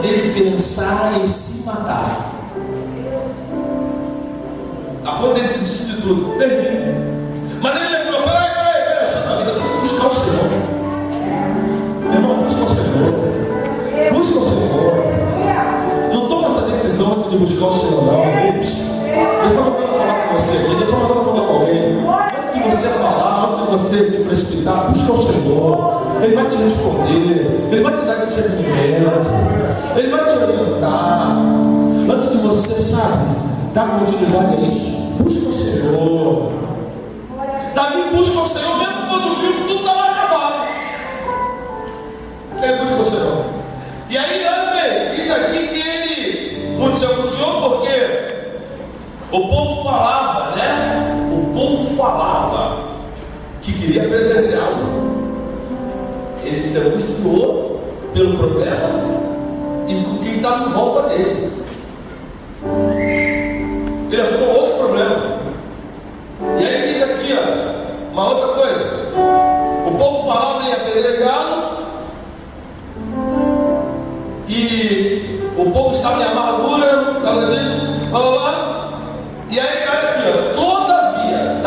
deve pensar em se matar, a poder desistir de tudo. Perdi. Mas ele lembrou: peraí, só na vida eu tenho que buscar o Senhor. Meu irmão, busca o Senhor. Busca o Senhor. Não toma essa decisão antes de buscar o Senhor, não. Eu estava mandando falar com você aqui, eu estava mandando falar com alguém. Antes de você falar, antes de você se precipitar, busca o Senhor. Ele vai te responder, Ele vai te dar discernimento, Ele vai te orientar. Antes de você, sabe, dar continuidade a isso, busca o Senhor. Davi busca o Senhor, mesmo quando viu que tudo estava acabado. Ele busca o Senhor. E aí, olha bem, diz aqui que ele muito se angustiou porque o povo falava, né? O povo falava que queria apedrejá-lo. Ele se angustiou pelo problema e com quem estava em volta dele. Ele arrumou outro problema. E aí diz aqui, ó, uma outra coisa: o povo falava em apedrejá-lo, e o povo estava em amargura por causa disso, blá blá blá. E aí olha aqui, ó, todavia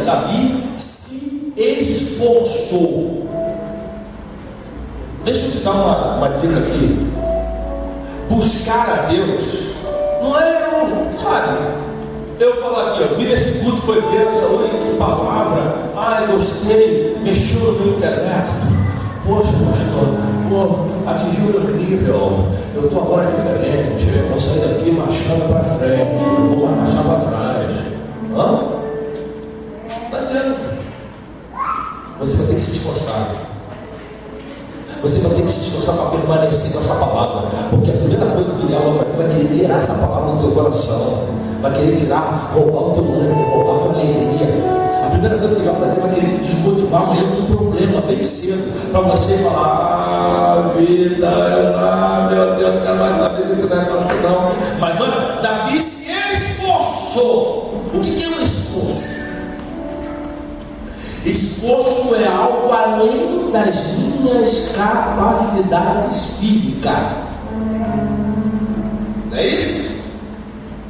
Davi se esforçou. Deixa eu te dar uma dica aqui. Buscar a Deus não é, sabe, eu falar aqui, ó, vi nesse culto, foi bênção, oi, que palavra, ai, gostei, mexeu no meu intelecto, poxa, pastor, pô, atingiu o meu nível, eu estou agora diferente, eu vou sair daqui marchando para frente, eu vou marchar para trás. Não adianta. Você vai ter que se esforçar. Você vai ter que se esforçar para permanecer com essa palavra, porque a primeira coisa que o diabo vai fazer, vai querer tirar essa palavra do teu coração, vai querer tirar, roubar o teu ânimo, roubar a tua alegria. A primeira coisa que ele vai fazer, vai querer te desmotivar amanhã com um problema bem cedo, para você falar: vida, meu Deus, não quero mais saber desse negócio não. Mas olha, Davi se esforçou. O que é um esforço? Esforço é algo além das minhas capacidades físicas. Não é isso?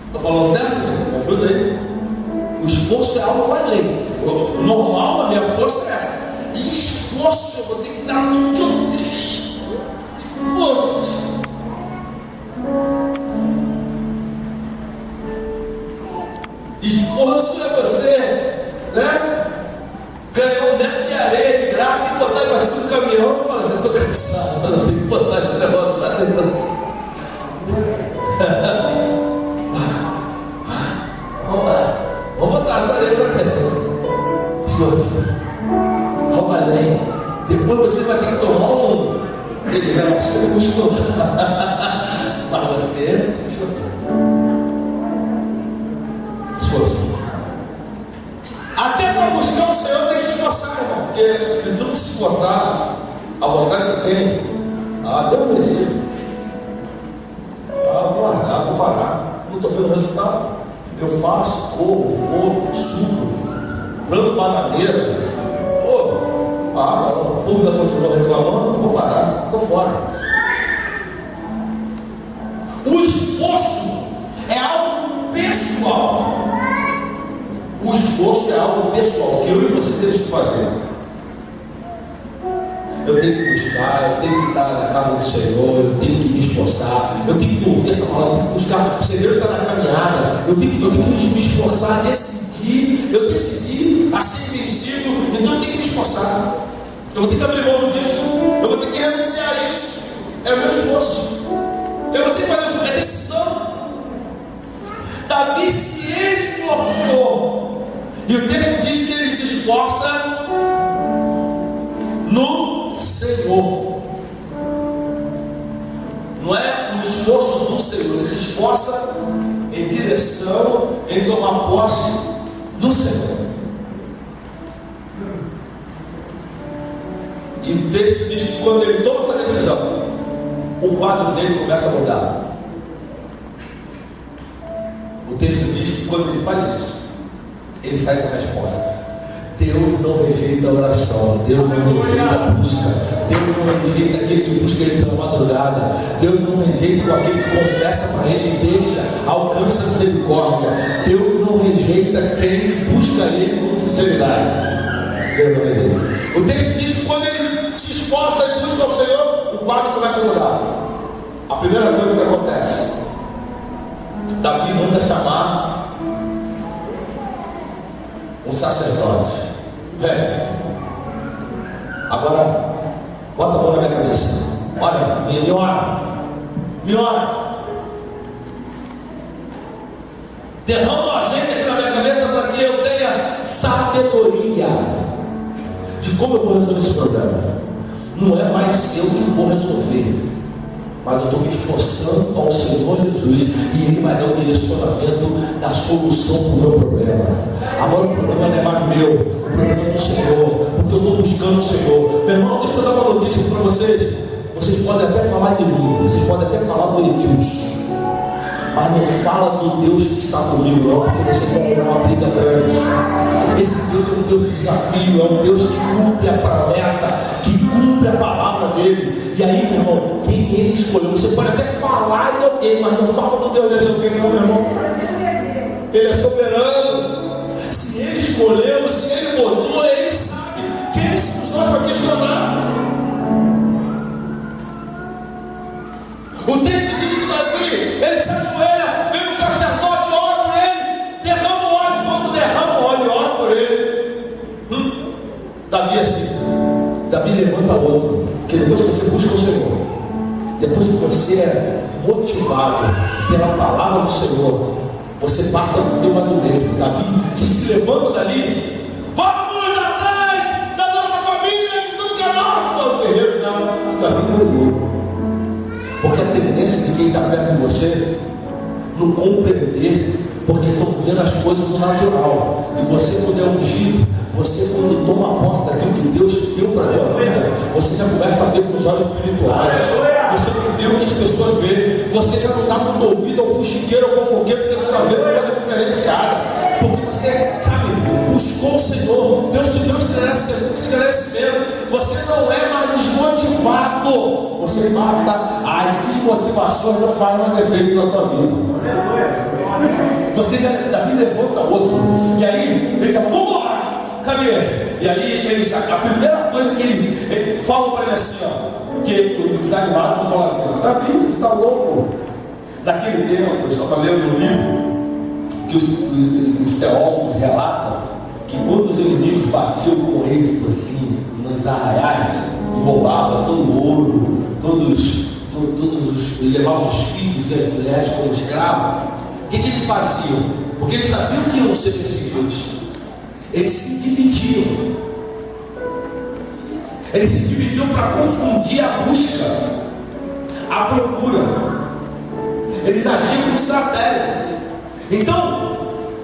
Estou falando certo, gente? Me ajuda aí. O esforço é algo além. O normal, a minha força é essa. Esforço, eu vou ter que dar tudo que eu tenho. Esforço. Esforço é você, né? Ganhou um metro de areia de graça, tem que botar ele assim no caminhão e falar assim: eu estou cansado, mas eu tenho que botar esse negócio lá dentro. Vamos botar essa areia para dentro. Esforço. Algo além. Depois você vai ter que tomar um. Ele relaxou e gostou. Mas você se esforçou. Esforço. Até para buscar o Senhor tem que se esforçar, irmão. Porque se tu não se esforçar, a vontade que tem, Deus me livre. Vou largar, vou parar. Não estou vendo o resultado. Eu faço, corro, vou, subo, planto bananeira. O povo ainda continua reclamando, não vou parar, estou fora. O esforço é algo pessoal. O esforço é algo pessoal que eu e você temos que fazer. Eu tenho que buscar, eu tenho que estar na casa do Senhor, eu tenho que me esforçar, eu tenho que ouvir essa palavra, eu tenho que buscar. O Senhor está na caminhada, eu tenho que me esforçar, eu decidi a ser vencido, então eu tenho que me esforçar. Eu vou ter que abrir mão disso, eu vou ter que renunciar a isso. É o meu esforço. Eu vou ter que fazer a decisão. Davi se esforçou. E o texto diz que ele se esforça no Senhor. Não é um esforço do Senhor, ele se esforça em direção, em tomar posse do Senhor. E o texto diz que quando ele toma essa decisão, o quadro dele começa a mudar. O texto diz que quando ele faz isso, ele sai com a resposta. Deus não rejeita a oração, Deus não rejeita a busca, Deus não rejeita aquele que busca Ele pela madrugada, Deus não rejeita aquele que confessa para Ele e deixa, alcança a misericórdia. Deus não rejeita quem busca Ele com sinceridade. Deus não rejeita. O texto diz que quando ele se esforça e busca o Senhor, o quadro começa a mudar. A primeira coisa que acontece, Davi manda chamar um sacerdote. Velho, agora bota a mão na minha cabeça. Olha, me ora. Derrama o azeite aqui na minha cabeça para que eu tenha sabedoria de como eu vou resolver esse problema. Não é mais eu que vou resolver, mas eu estou me esforçando ao Senhor Jesus e Ele vai dar o direcionamento da solução para o meu problema. Agora o problema não é mais meu, o problema é do Senhor, porque eu estou buscando o Senhor. Meu irmão, deixa eu dar uma notícia para vocês. Vocês podem até falar de mim, vocês podem até falar do Edilson, mas não fala do Deus que está comigo, não, porque você vai ganhar uma briga grande. Esse Deus é um Deus de desafio, é um Deus que cumpre a promessa, que cumpre a palavra dele. E aí, meu irmão, quem ele escolheu, você pode até falar de alguém, mas não fala do Deus desse alguém, não, meu irmão. Ele é soberano. Se ele escolheu, se ele botou, ele sabe. Quem somos nós para questionar? O texto diz que Davi, ele se ajoelha, vem um sacerdote, ora por ele, derrama o óleo, quando derrama o óleo, ora por ele. Davi é assim, Davi levanta outro, porque depois que você busca o Senhor, depois que você é motivado pela palavra do Senhor, você passa a ser mais o mesmo. Davi se levanta dali, vamos atrás da nossa família, de tudo que é nosso. O guerreiro não, Davi não olhou. Porque a tendência de quem está perto de você não compreender, porque estão vendo as coisas no natural. E você, quando é ungido, você, quando toma posse daquilo que Deus deu para a tua vida, você já começa a ver com os olhos espirituais. Você não vê o que as pessoas veem. Você já não dá muito ouvido ao fuxiqueiro, ao fofoqueiro, porque está vendo uma coisa diferenciada. Porque você, sabe, buscou o Senhor. Deus te deu esclarecimento. Você não é mais desmotivado. Você passa, as desmotivações não fazem mais efeito na tua vida. Você já, Davi levanta outro, e aí ele já, vamos lá, cadê? E aí ele, a primeira coisa que ele fala para ele assim, ó, que os desanimados vão falar assim, Davi, você está louco? Naquele tempo, eu estava lendo no livro que os teólogos relatam que quando os inimigos batiam com êxito assim nos arraiais e roubavam todo o ouro, levavam os filhos e as mulheres como escravos, o que eles faziam? Porque eles sabiam que iam ser perseguidos. Eles se dividiam. Eles se dividiam para confundir a busca, a procura. Eles agiam com estratégia. Então,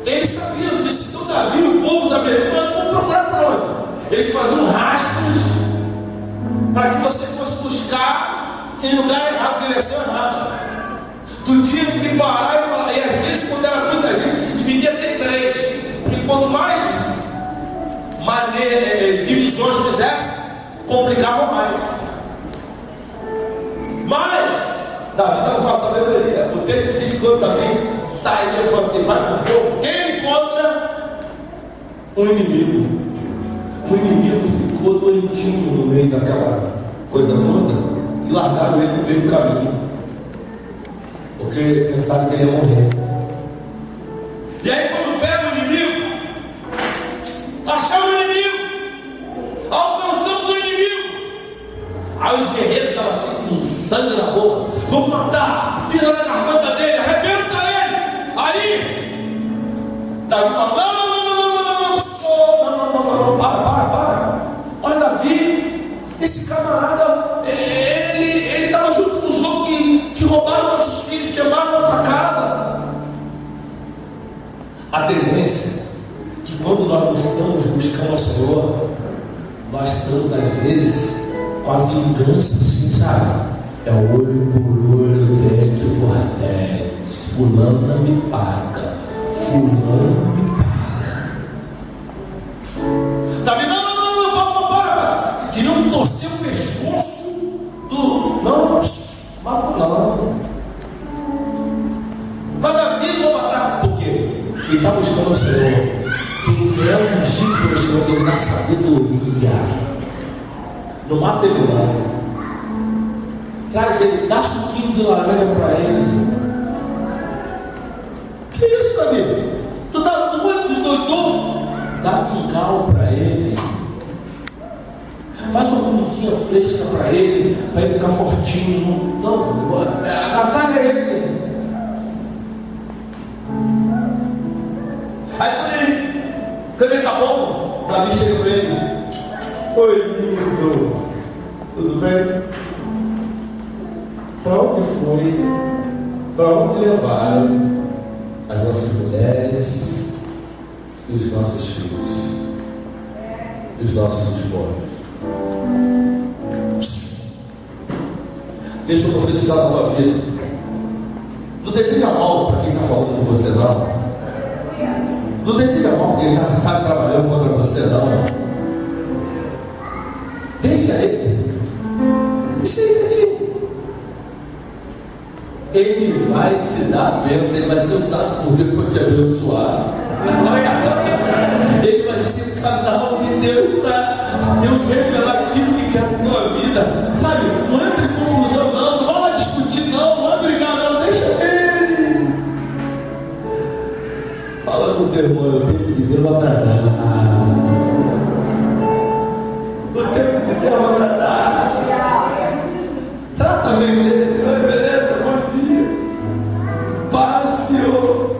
eles sabiam disso. Então, Davi e o povo dos americanos vão procurar para onde? Eles faziam rastros para que você fosse buscar em lugar errado, direção errada. Tu tinha que parar e às vezes, quando era muita gente, dividia até três. Porque quanto mais divisões fizesse, complicava mais. Mas Davi estava com a sabedoria. O texto diz que quando Davi sai e vai com o povo, quem encontra um inimigo? O inimigo ficou doentinho no meio daquela coisa toda e largaram ele no meio do caminho, porque pensaram que ele ia morrer. E aí, quando pega o inimigo, achamos o inimigo, alcançamos o inimigo. Aí os guerreiros estavam assim com sangue na boca, vamos matar, pisa na garganta dele, arrebenta ele. Aí Davi fala, não, para. Olha, Davi, esse camarada, ele estava junto com os outros que roubaram nossos filhos, queimaram nossa casa. A tendência é que quando nós estamos buscando o Senhor, nós estamos às vezes com a vingança assim, sabe? É olho por olho, dente por dente. Fulano não me paga, fulano me paga. chama o Senhor. Quem é ungido pelo Senhor tem na sabedoria. Não mata ele não. Traz ele, dá suquinho de laranja para ele. Que isso, Davi? Tu tá doido? Dá mingau para ele. Faz uma comidinha fresca para ele ficar fortinho. Não, agasalha ele. Aí quando ele tá bom, Davi chega para ele. Oi, lindo. Tudo bem? Para onde foi? Para onde levaram as nossas mulheres e os nossos filhos? E os nossos esposos? Deixa eu profetizar na tua vida. Não deseja mal para quem está falando de você, não. Não deseja mal para quem está trabalhando contra você, não. Deixa ele. Deixa ele. Ele vai te dar a bênção. Ele vai ser usado por Deus para te abençoar. Ele vai ser o canal de Deus para Deus revelar aquilo que quer na tua vida. Sabe? Não entra em confusão, não. Não vai lá discutir, não. Não vai brigar, não. Deixa ele. Fala com o teu irmão. O tempo de Deus vai agradar. O tempo de Deus vai agradar. Trata bem dele. Beleza? Bom dia. Paz, Senhor.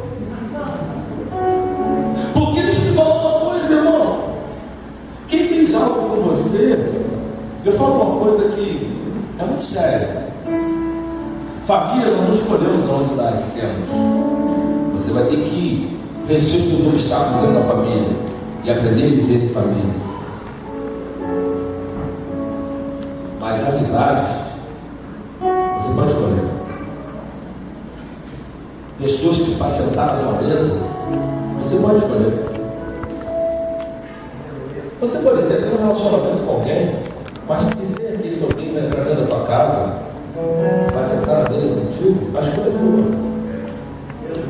Porque eles te falam uma coisa, irmão. Quem fez algo com você, eu falo uma coisa que é muito séria. Família, nós não escolhemos onde nascemos. Você vai ter que vencer os seus obstáculos dentro da família e aprender a viver em família. Mas amizades, você pode escolher. Pessoas que para sentar numa mesa, você pode escolher. Você pode ter um relacionamento com alguém, mas dizer que esse alguém vai entrar dentro da tua casa, vai sentar na mesa contigo, a escolha é tua.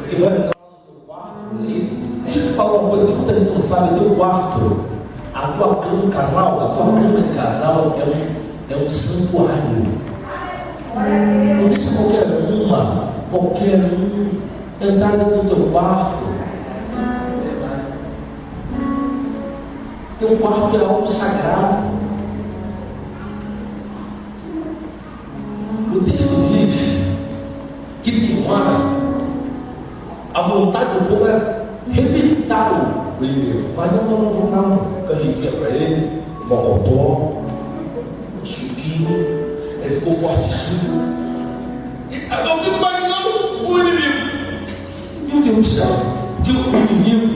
Que vai entrar no teu quarto, leito. Deixa eu te falar uma coisa que muita gente não sabe: teu quarto, a tua cama, casal, a tua cama de casal é um santuário. Não deixa qualquer um entrar dentro do teu quarto. Teu quarto é algo sagrado. O texto diz que tem hora a vontade do povo é rebentar o inimigo, mas não vão dar uma canjiquinha para ele, um mocotó, um suquinho. Ele ficou fortezinho. Eu fico imaginando o inimigo. Meu Deus do céu, que o inimigo,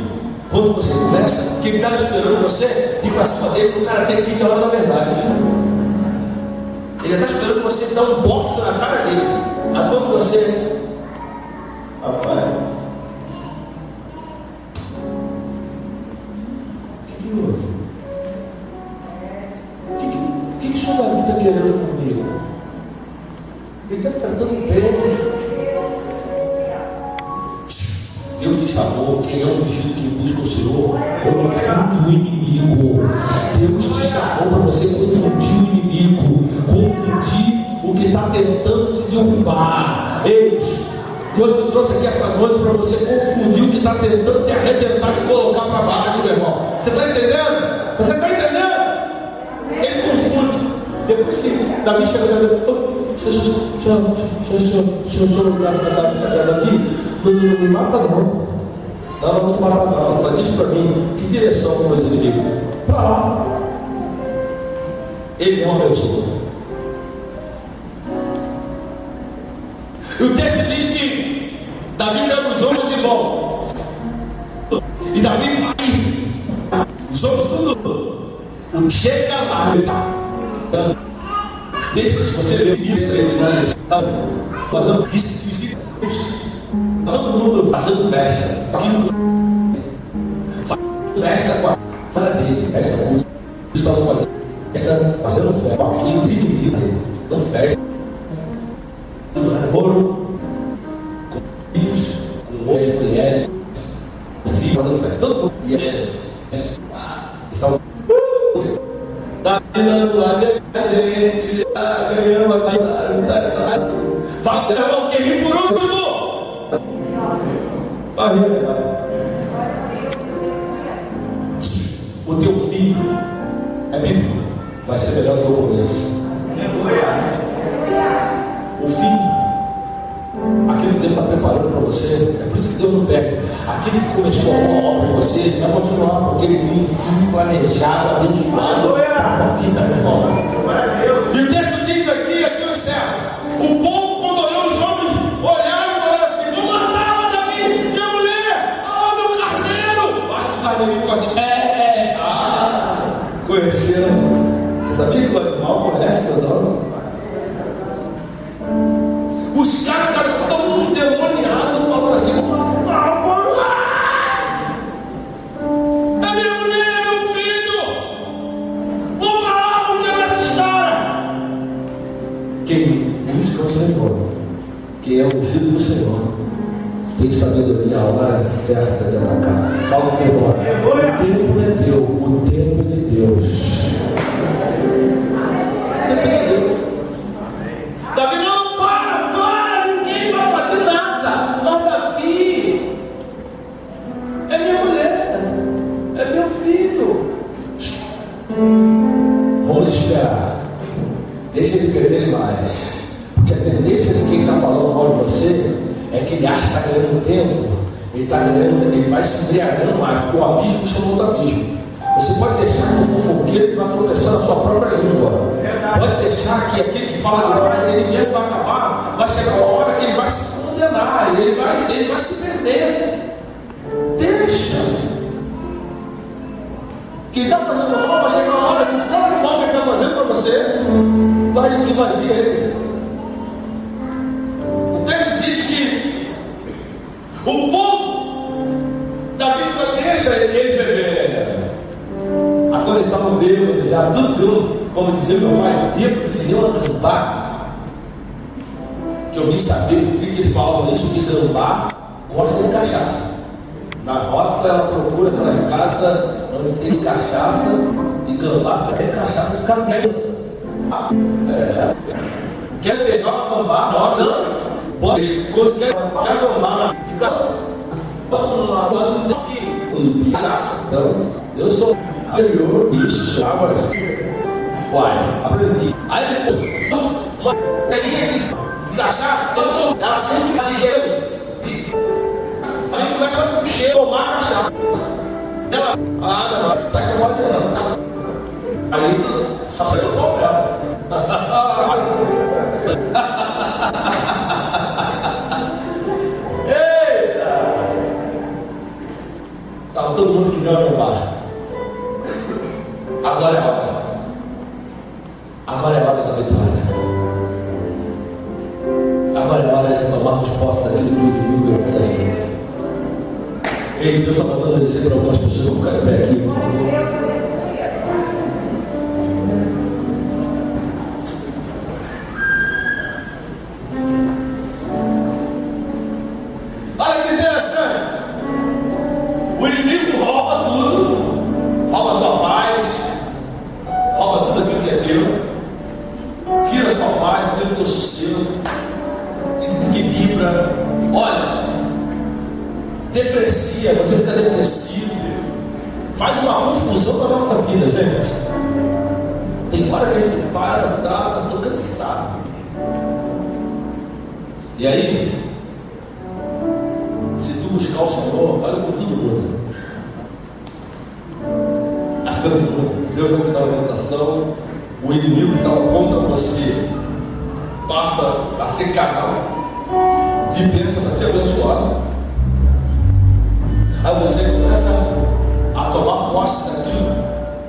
quando você começa, quem está esperando você ir para cima dele, o cara tem que ir na hora da verdade. Ele está esperando você dar um boxe na cara dele. Aí quando você, rapaz, o que houve? O que o senhor Davi está querendo comigo? Ele está tratando bem. Deus te chamou, quem é ungido, quem busca o Senhor, confunde o inimigo. Deus te chamou para você confundir o inimigo, confundir o que está tentando te derrubar. Ei, Deus te trouxe aqui essa noite para você confundir o que está tentando te arrebentar, te colocar para baixo, meu irmão. Você está entendendo? Você está entendendo? Ele confunde. Depois que Davi chega Davi, não me mata não. Não vou te matar não. Só diz para mim que direção foi esse inimigo. Para lá. Ele não abençoou. E o texto diz que Davi pega os homens e vão. E Davi vai. Os homens tudo. Chega lá. Deixa que você vê isso. Está fazendo todo mundo fazendo festa. Festa com a fala dele. Festa com os que estavam fazendo festa, fazendo festa com aquilo de inimigo dele. Fazendo festa. Namoro com filhos, com mulheres, filhos, fazendo a gente ganhamos a vitória. Fala, irmão, quem ri por último. Vai rir. O teu filho é bíblico, vai ser melhor do que o começo. O fim, aquilo que Deus está preparando para você, é por isso que Deus não perde. Aquele que começou uma obra em você, ele vai continuar, porque ele tem um fim planejado, abençoado para a vida, meu irmão. E o texto diz aqui eu encerro. O povo, quando olhou os homens, olharam e falaram assim: vou matar Davi, minha mulher, meu carneiro. Baixa o carneiro e corte. Conheceram. Você sabia que o animal conhece seu dono? Os caras tão endemoniados, falando assim: vou matar, é minha mulher, meu filho, vou parar porque é nessa história. Quem busca o Senhor, quem é ungido do Senhor, tem sabedoria a hora certa de atacar. Fala o teu nome. O tempo não é teu, o tempo é de Deus. O tempo é de Deus. Davi não para, ninguém vai fazer nada. Mas Davi é minha mulher, é meu filho. Vamos esperar. Deixa ele perder mais. Porque a tendência de quem está falando mal de você é que ele acha que está ganhando tempo, ele está ganhando, ele vai se embriagando mais, porque o abismo chama outro abismo. Você pode deixar que o fofoqueiro vai tropeçar na sua própria língua. Pode deixar que aquele que fala demais, ele mesmo vai acabar, vai chegar uma hora que ele vai se condenar, ele vai se perder. Deixa. Quem está fazendo mal vai chegar uma hora que o próprio mal que ele está fazendo para você vai invadir ele. O texto diz que o povo da vida deixa ele beber. Agora eles estavam bêbados já, tudo como dizia meu pai, bêbado que nem uma gambá. Que eu vim saber por que eles falam isso, que gambá gosta de cachaça. Na roça ela procura aquelas casas onde tem cachaça, e gambá pega cachaça de cabelo. Quer pegar uma gambá, nossa, quando quer gambá, fica uma cachaça. Então, eu sou superior, isso, agora uai, aprendi. Aí depois, uma peguinha de cachaça, ela sente de gelo. Aí começa a tomar cachaça. Ela, não, tá com não. Aí, sai do problema. Eita! Estava todo mundo que não no bar. Agora é a hora. Agora é a hora da vitória. Agora é a hora de tomarmos posse daquilo que o inimigo deu para a gente. Ei, Deus está mandando dizer para algumas pessoas: vão ficar de pé aqui, por favor. Olha que interessante. O inimigo rouba tudo, rouba a tua paz, rouba tudo aquilo que é teu, tira a tua paz, tira o teu sossego, desequilibra. Olha, deprecia, você fica depressivo, faz uma confusão na nossa vida, gente. Tem hora que a gente para, estou cansado. E aí, se tu buscar o Senhor, olha como tudo muda. As coisas mudam. Deus vai te dar orientação. O inimigo que estava contra você passa a ser canal de bênção para te abençoar. Aí você começa a tomar posse daquilo,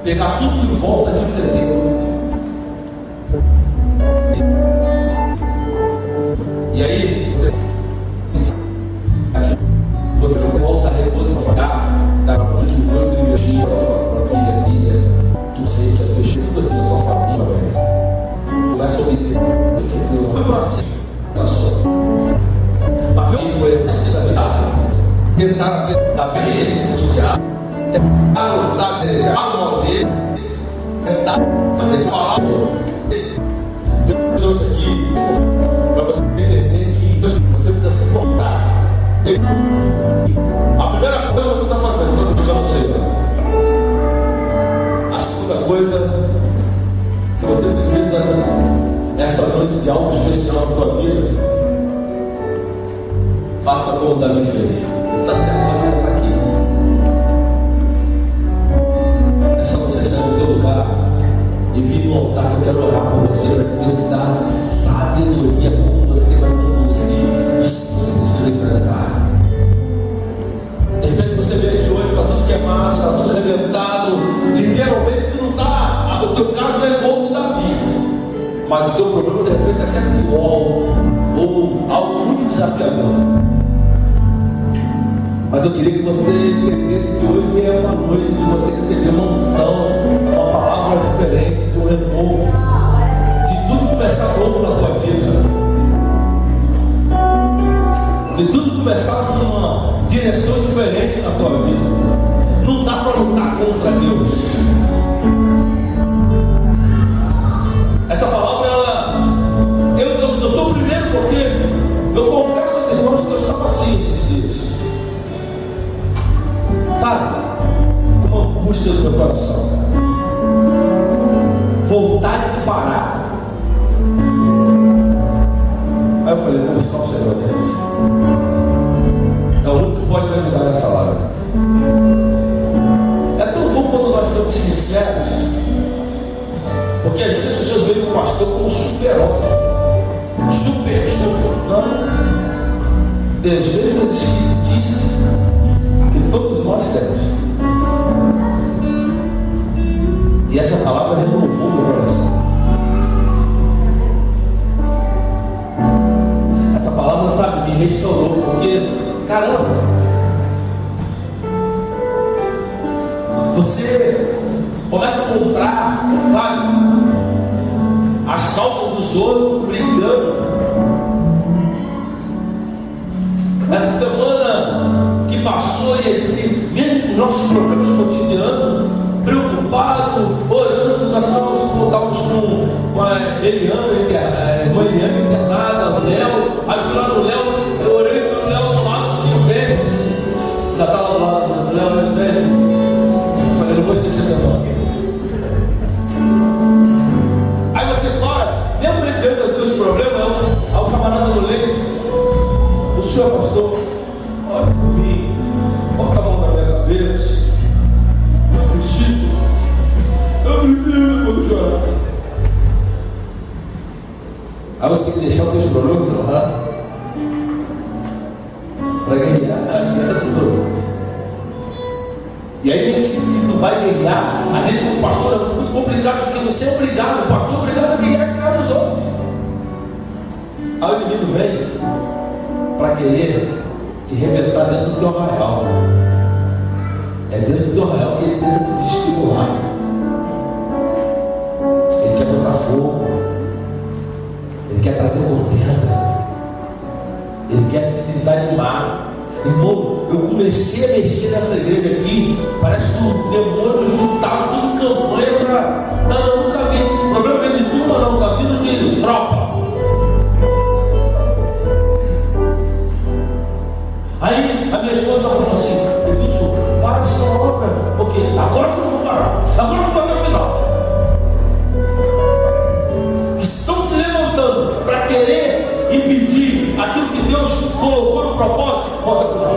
pegar tudo de volta daquilo que é teu. E aí você volta a reposicionar daquilo que Deus investiu na sua família, tu sei que investiu tudo aqui na tua família, velho. Começa a obter o que é teu. Foi processo, passou. Mas veio foi você da vida. Tentaram Davi, o diabo, tentaram usar, desejar o mal dele, Mas ele fala, Deus trouxe aqui para você entender que você precisa suportar. A primeira coisa que você está fazendo, então eu já não sei. A segunda coisa, se você precisa essa noite de algo especial na tua vida, faça como Davi fez. O sacerdote já está aqui. É só você sair do teu lugar e vir no altar que eu quero orar por você, para que Deus te dá sabedoria como você vai conduzir isso que você precisa enfrentar. De repente você vê aqui hoje, está tudo queimado, está tudo arrebentado, literalmente tu não está, o teu caso não é igual do Davi, mas o teu problema de repente é até pior, ou algo muito desafiador. Mas eu queria que você entendesse que hoje é uma noite de você receber uma unção, uma palavra diferente, de um renovo, de tudo começar novo na tua vida, de tudo começar numa direção diferente na tua vida. Não dá para lutar contra Deus. Essa palavra, eu sou o primeiro porque eu confesso aos irmãos que eu estava assim esses dias. Sabe? Uma angústia do meu coração. Vontade de parar. Aí eu falei, vamos buscar o Senhor Deus. É o único que pode me ajudar nessa hora. É tão bom quando nós somos sinceros, porque às vezes as pessoas veem o pastor como super-homem. Super. Não. Às vezes as esquisitices que todos nós temos. E essa palavra renovou meu coração. Essa palavra, sabe, me restaurou, porque, caramba, você começa a comprar, sabe, as calças dos outros brigando. Essa semana que passou, e a gente, mesmo com nossos problemas cotidianos, preocupado, orando, nós estávamos com a Eliana, a irmã Eliana internada, o Léo. Aí fui lá no Léo, eu orei pelo Léo do lado de Tênis, ainda estava do lado do Léo de Tênis. Falei, não vou esquecer teu nome. Aí você para, lembra de diante dos teus problemas, ao camarada no leito, o senhor pastor, olha por mim, bota a mão na minha cabeça. Eu preciso chorar. Aí você tem que deixar os teus problemas lá para ganhar a guerra dos outros. E aí nesse sentido vai ganhar. A gente como pastor é muito complicado, porque você é obrigado, o pastor é obrigado a ganhar a guerra dos outros. Aí o inimigo vem para querer te arrebentar dentro do teu arraial. É dentro do teu arraial que ele tenta te estimular. Ele quer botar fogo. Ele quer trazer contenda. Ele quer te desanimar. Irmão, eu comecei a mexer nessa igreja aqui. Parece que o demônio juntava tudo campanha para. Não, eu nunca vi. O problema é de turma, não. Está vindo de tropa. Aí a minha esposa falou assim: Edilson, para essa obra, porque agora que eu vou parar, agora que eu vou até o final. Estão se levantando para querer impedir aquilo que Deus colocou no propósito, volta ao final.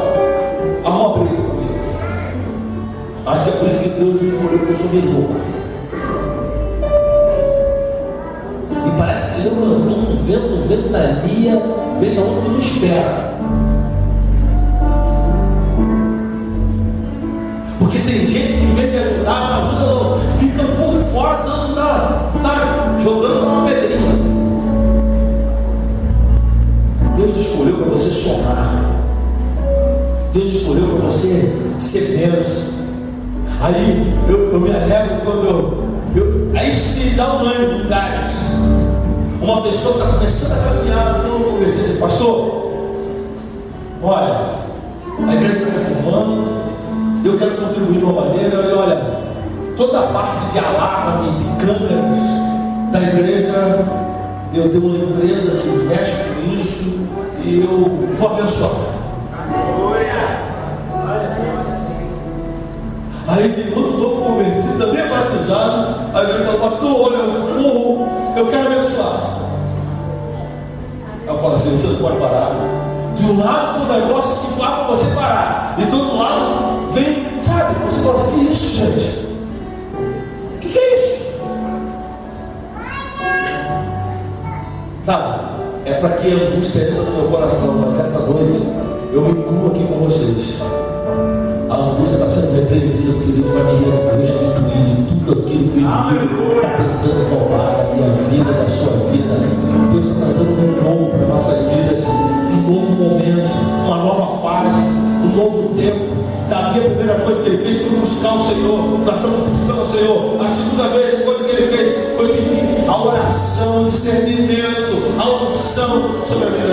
Arruma briga comigo. Acho que é por isso que Deus me escolheu, porque eu sou meio. E parece que levantou um vento da linha, vem da onde tu não espera. Porque tem gente que em vez de ajudar, não ajuda, não. Fica por fora, dando sabe, jogando uma pedrinha. Deus escolheu para você somar. Deus escolheu para você ser bênção. Aí eu me alegro quando aí isso me dá um ânimo, um gás. Uma pessoa está começando a caminhar, eu vou converter, dizer, pastor, olha, a igreja está reformando. Eu quero contribuir de uma maneira, olha, toda toda a parte de alarme, de câmeras da igreja, eu tenho uma empresa que mexe com isso e eu vou abençoar. Aí tem outro novo convertido, também batizado. Aí ele fala, pastor, olha, eu forro, eu quero abençoar. Eu falo assim, você não pode parar. De um lado tem um negócio que fala para você parar, e do outro lado vem, sabe? Você fala assim, que isso, gente? O que é isso? Sabe? É para que a angústia entre no meu coração, mas essa noite eu me incluo aqui com vocês. A angústia está sendo repreendida, porque Deus vai me restituir de tudo aquilo que o inimigo está tentando roubar da minha vida, da sua vida. Deus está trazendo um novo para nossas vidas, um novo momento, uma nova fase, um novo tempo. Davi, a primeira coisa que ele fez foi buscar o Senhor. Nós estamos buscando o Senhor. A segunda coisa que ele fez foi pedir a oração, o discernimento, a unção sobre a vida.